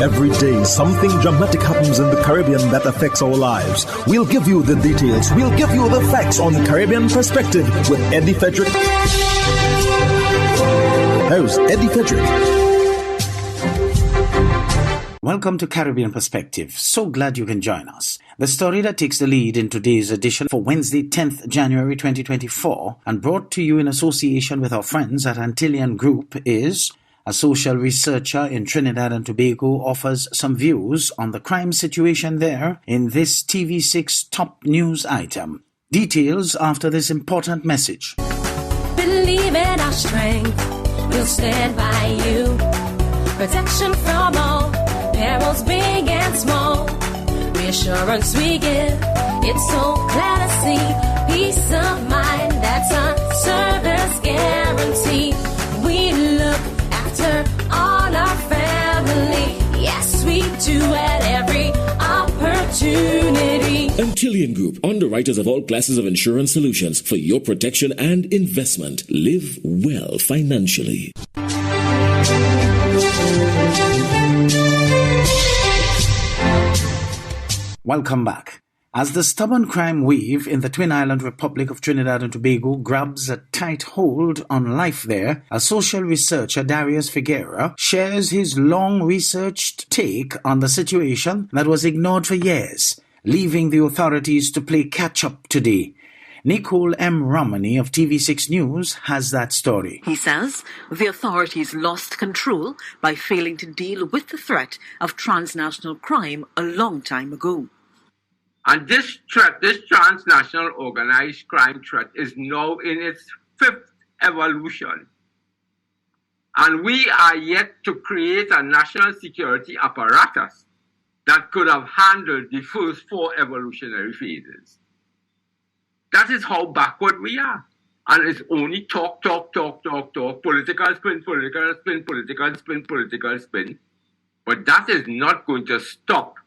Every day, something dramatic happens in the Caribbean that affects our lives. We'll give you the details. We'll give you the facts on Caribbean Perspective with Eddie Frederick. Host Eddie Frederick. Welcome to Caribbean Perspective. So glad you can join us. The story that takes the lead in today's edition for Wednesday, 10th January 2024, and brought to you in association with our friends at Antillian Group is: a social researcher in Trinidad and Tobago offers some views on the crime situation there in this TV6 top news item. Details after this important message. Believe in our strength, we'll stand by you. Protection from all perils big and small. Reassurance we give, it's so clear to see. Peace of mind, that's a service guarantee. We look after all our family. Yes, we do at every opportunity. Antillian Group, underwriters of all classes of insurance solutions for your protection and investment. Live well financially. Welcome back. As the stubborn crime wave in the Twin Island Republic of Trinidad and Tobago grabs a tight hold on life there, a social researcher, Darius Figuera, shares his long-researched take on the situation that was ignored for years, leaving the authorities to play catch-up today. Nicole M. Romani of TV6 News has that story. He says the authorities lost control by failing to deal with the threat of transnational crime a long time ago. And this threat, this transnational organized crime threat, is now in its fifth evolution. And we are yet to create a national security apparatus that could have handled the first four evolutionary phases. That is how backward we are. And it's only talk, political spin, political spin, political spin, political spin. But that is not going to stop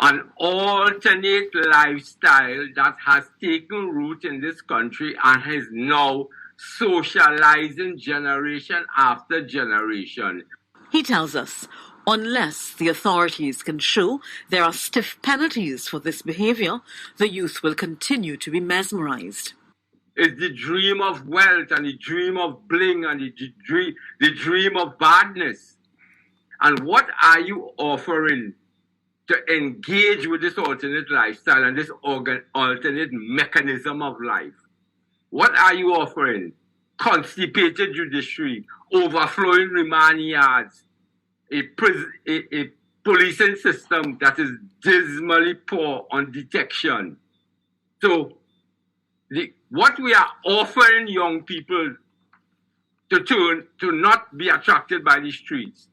an alternate lifestyle that has taken root in this country and is now socializing generation after generation. He tells us, unless the authorities can show there are stiff penalties for this behavior, the youth will continue to be mesmerized. It's the dream of wealth and the dream of bling and the dream of badness. And what are you offering to engage with this alternate lifestyle and this alternate mechanism of life? What are you offering? Constipated judiciary, overflowing remand yards, a policing system that is dismally poor on detection. So what we are offering young people to not be attracted by the streets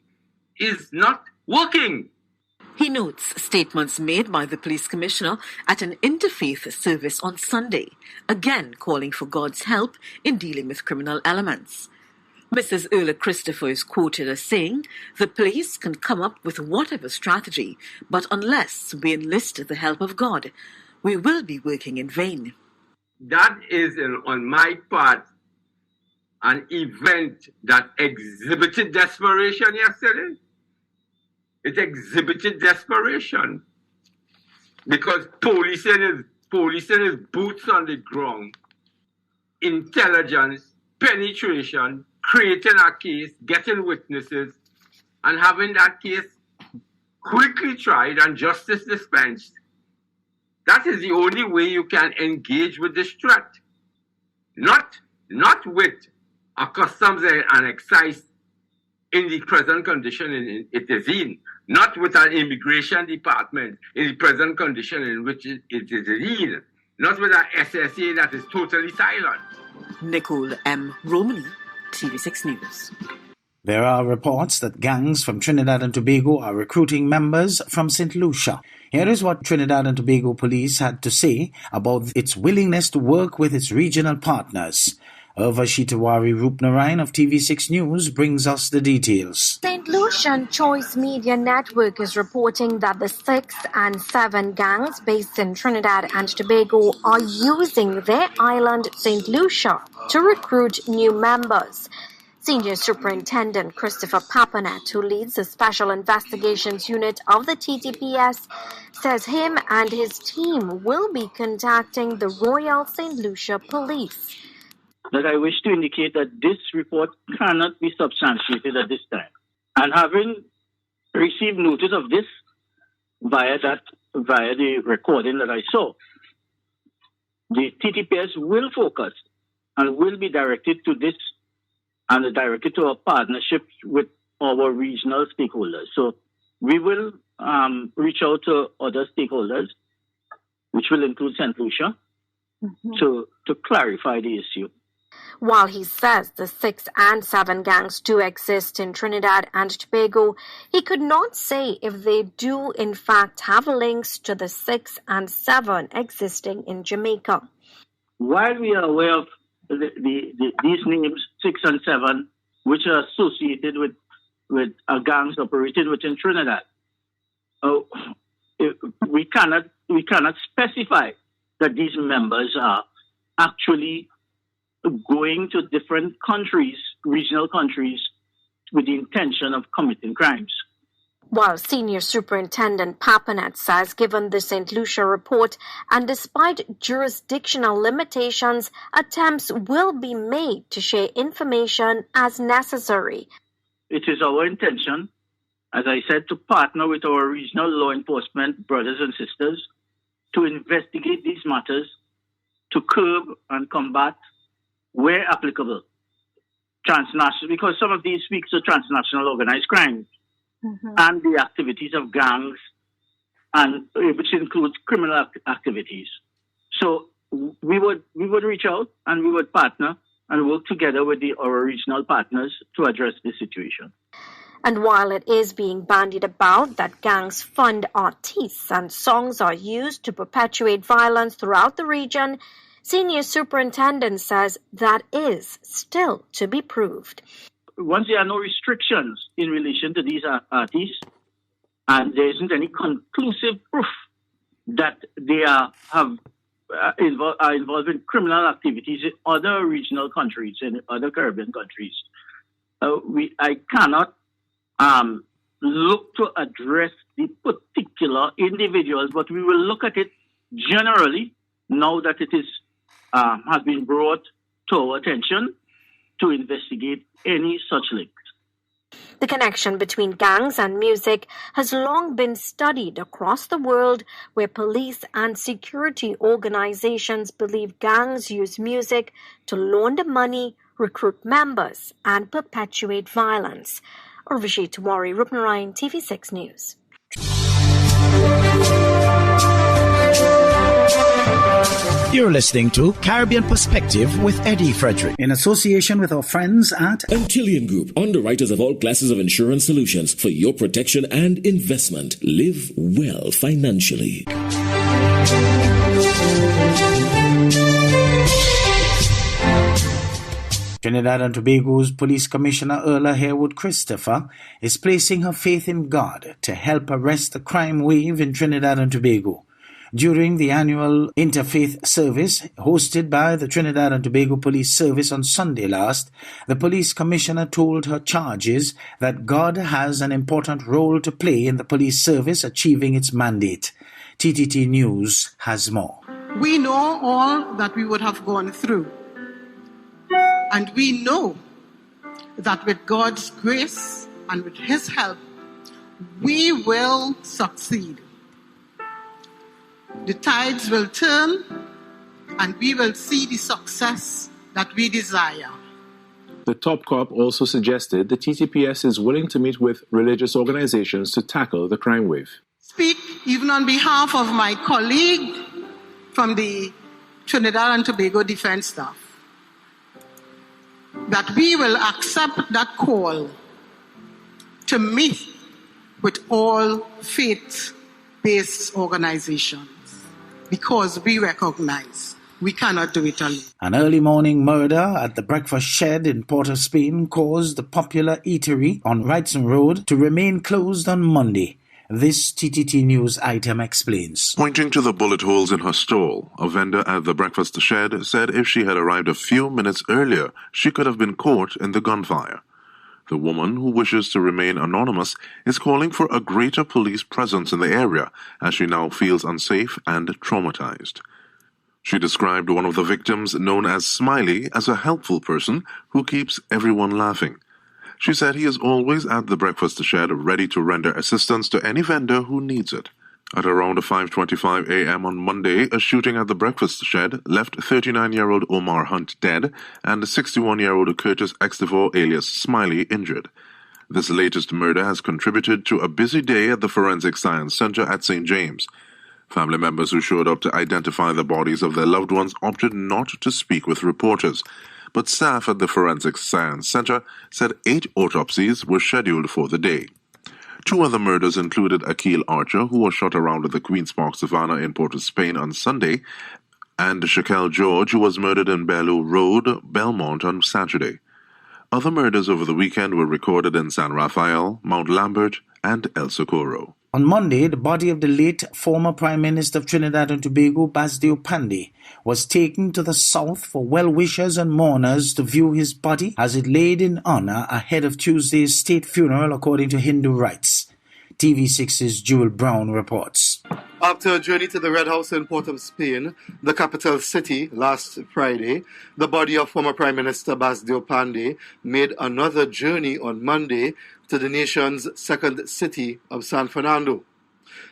is not working. He notes statements made by the police commissioner at an interfaith service on Sunday, again calling for God's help in dealing with criminal elements. Mrs. Erla Christopher is quoted as saying, "The police can come up with whatever strategy, but unless we enlist the help of God, we will be working in vain." That is, on my part, an event that exhibited desperation yesterday. It exhibited desperation because policing is boots on the ground, intelligence, penetration, creating a case, getting witnesses, and having that case quickly tried and justice dispensed. That is the only way you can engage with this threat. Not with a customs and excise in the present condition it is in, not with an immigration department in the present condition in which it is in, not with an SSA that is totally silent. Nicole M. Romani, TV6 News. There are reports that gangs from Trinidad and Tobago are recruiting members from St. Lucia. Here is what Trinidad and Tobago Police had to say about its willingness to work with its regional partners. Shitawari Rupnarayan of TV6 News brings us the details. St. Lucian Choice Media Network is reporting that the 6 and 7 gangs based in Trinidad and Tobago are using their island, St. Lucia, to recruit new members. Senior Superintendent Christopher Papanet, who leads the Special Investigations Unit of the TTPS, says him and his team will be contacting the Royal St. Lucia Police. That I wish to indicate that this report cannot be substantiated at this time. And having received notice of this via the recording that I saw, the TTPS will focus and will be directed to this and directed to our partnerships with our regional stakeholders. So we will reach out to other stakeholders, which will include St. Lucia, to clarify the issue. While he says the 6 and 7 gangs do exist in Trinidad and Tobago, he could not say if they do in fact have links to the 6 and 7 existing in Jamaica. While we are aware of these names, 6 and 7, which are associated with gangs operated within Trinidad, we cannot specify that these members are actually going to different countries, regional countries, with the intention of committing crimes. While Senior Superintendent Papanet says given the St. Lucia report and despite jurisdictional limitations, attempts will be made to share information as necessary. It is our intention, as I said, to partner with our regional law enforcement brothers and sisters to investigate these matters, to curb and combat where applicable, transnational, because some of these speak to transnational organized crime and the activities of gangs, and which includes criminal activities. So we would reach out and we would partner and work together with our regional partners to address this situation. And while it is being bandied about that gangs fund artists and songs are used to perpetuate violence throughout the region, Senior Superintendent says that is still to be proved. Once there are no restrictions in relation to these artists, and there isn't any conclusive proof that they are involved in criminal activities in other regional countries, in other Caribbean countries, I cannot look to address the particular individuals, but we will look at it generally now that it is has been brought to our attention to investigate any such links. The connection between gangs and music has long been studied across the world, where police and security organizations believe gangs use music to launder money, recruit members, and perpetuate violence. Urvashi Tawari, Rupnarayan, TV6 News. You're listening to Caribbean Perspective with Eddie Frederick, in association with our friends at Antillean Group, underwriters of all classes of insurance solutions for your protection and investment. Live well financially. Trinidad and Tobago's Police Commissioner Erla Harewood Christopher is placing her faith in God to help arrest the crime wave in Trinidad and Tobago. During the annual interfaith service hosted by the Trinidad and Tobago Police Service on Sunday last, the police commissioner told her charges that God has an important role to play in the police service achieving its mandate. TTT News has more. We know all that we would have gone through, and we know that with God's grace and with His help, we will succeed. The tides will turn and we will see the success that we desire. The top cop also suggested the TTPS is willing to meet with religious organizations to tackle the crime wave. Speak even on behalf of my colleague from the Trinidad and Tobago Defense Staff, that we will accept that call to meet with all faith-based organizations, because we recognize we cannot do it alone. An early morning murder at the breakfast shed in Port of Spain caused the popular eatery on Wrightson Road to remain closed on Monday. This TTT News item explains. Pointing to the bullet holes in her stall, a vendor at the breakfast shed said if she had arrived a few minutes earlier, she could have been caught in the gunfire. The woman, who wishes to remain anonymous, is calling for a greater police presence in the area as she now feels unsafe and traumatized. She described one of the victims, known as Smiley, as a helpful person who keeps everyone laughing. She said he is always at the breakfast shed ready to render assistance to any vendor who needs it. At around 5:25 a.m. on Monday, a shooting at the breakfast shed left 39-year-old Omar Hunt dead and 61-year-old Curtis Extevor alias Smiley injured. This latest murder has contributed to a busy day at the Forensic Science Center at St. James. Family members who showed up to identify the bodies of their loved ones opted not to speak with reporters. But staff at the Forensic Science Center said 8 autopsies were scheduled for the day. 2 other murders included Akil Archer, who was shot around the Queen's Park Savannah in Port of Spain on Sunday, and Shaquille George, who was murdered in Belleau Road, Belmont on Saturday. Other murders over the weekend were recorded in San Rafael, Mount Lambert, and El Socorro. On Monday, the body of the late former Prime Minister of Trinidad and Tobago, Basdeo Panday, was taken to the south for well-wishers and mourners to view his body as it laid in honor ahead of Tuesday's state funeral according to Hindu rites. TV6's Jewel Brown reports. After a journey to the Red House in Port of Spain, the capital city, last Friday, the body of former Prime Minister Basdeo Panday made another journey on Monday to the nation's second city of San Fernando.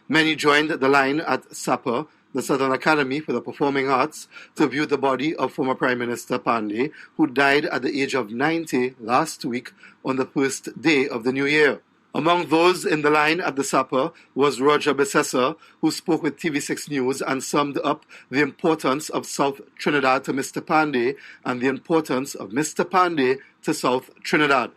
Many joined the line at SAPA, the Southern Academy for the Performing Arts, to view the body of former Prime Minister Panday, who died at the age of 90 last week on the first day of the new year. Among those in the line at the SAPA was Roger Besessa, who spoke with TV6 News and summed up the importance of South Trinidad to Mr. Panday and the importance of Mr. Panday to South Trinidad.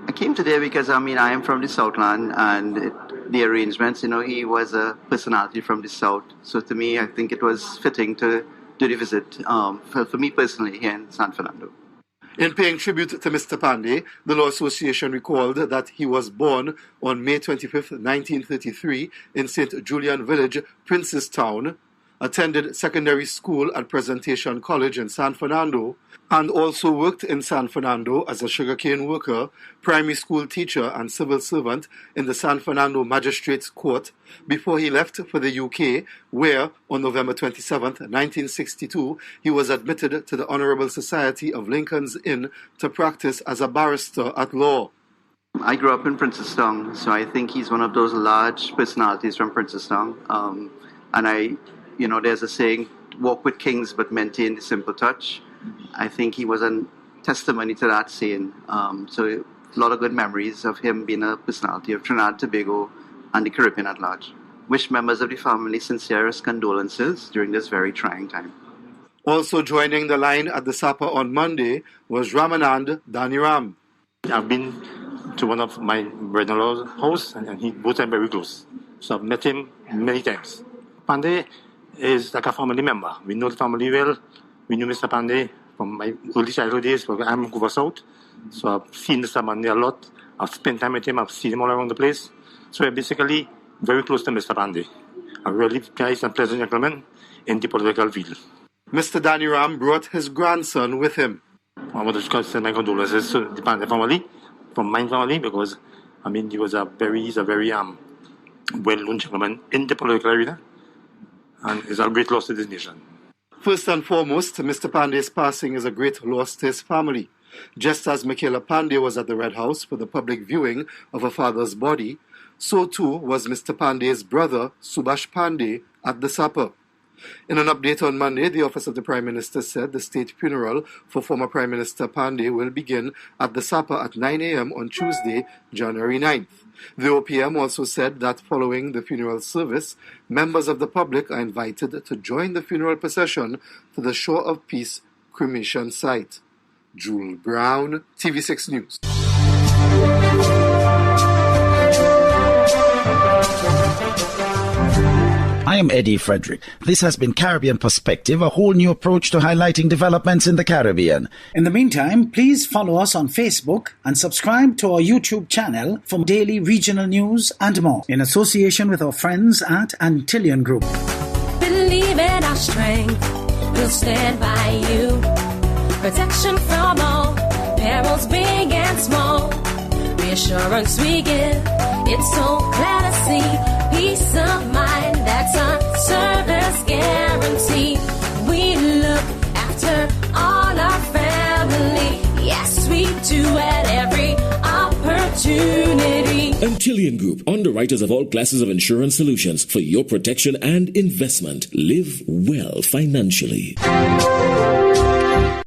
I came today because, I am from the Southland, and the arrangements, he was a personality from the South. So to me, I think it was fitting to do the visit, for me personally, here in San Fernando. In paying tribute to Mr. Panday, the Law Association recalled that he was born on May 25, 1933, in St. Julian Village, Princestown, attended secondary school at Presentation College in San Fernando, and also worked in San Fernando as a sugarcane worker, primary school teacher and civil servant in the San Fernando Magistrates Court before he left for the UK, where, on November 27, 1962, he was admitted to the Honourable Society of Lincoln's Inn to practice as a barrister at law. I grew up in Princestown, so I think he's one of those large personalities from Princestown. There's a saying, walk with kings but maintain the simple touch. I think he was a testimony to that saying. So a lot of good memories of him being a personality of Trinidad and Tobago and the Caribbean at large. Wish members of the family sincerest condolences during this very trying time. Also joining the line at the SAPA on Monday was Ramanand Daniram. I've been to one of my brother-in-law's house, and he both are very close. So I've met him many times. Panday is like a family member. We know the family well. We knew Mr. Panday from my early childhood days, because I'm in Vancouver South. So I've seen Mr. Panday a lot. I've spent time with him. I've seen him all around the place. So we're basically very close to Mr. Panday. A really nice and pleasant gentleman in the political field. Mr. Daniram brought his grandson with him. I want to send my condolences to the Panday family, from my family, because he's a very well-known gentleman in the political arena, and it's a great loss to this nation. First and foremost, Mr. Panday's passing is a great loss to his family. Just as Michaela Panday was at the Red House for the public viewing of her father's body, so too was Mr. Panday's brother, Subhash Panday, at the SAPA. In an update on Monday, the Office of the Prime Minister said the state funeral for former Prime Minister Panday will begin at the SAPA at 9 a.m. on Tuesday, January 9th. The OPM also said that following the funeral service, members of the public are invited to join the funeral procession to the Shore of Peace cremation site. Jewel Brown, TV6 News. I I'm Eddie Frederick. This has been Caribbean Perspective, a whole new approach to highlighting developments in the Caribbean. In the meantime, please follow us on Facebook and subscribe to our YouTube channel for daily regional news and more, in association with our friends at Antillian Group. Believe in our strength, we'll stand by you. Protection from all perils, big and small. Reassurance we give, it's so glad to see. Peace of mind, that's our service guarantee. We look after all our family. Yes, we do at every opportunity. Antillian Group, underwriters of all classes of insurance solutions for your protection and investment. Live well financially.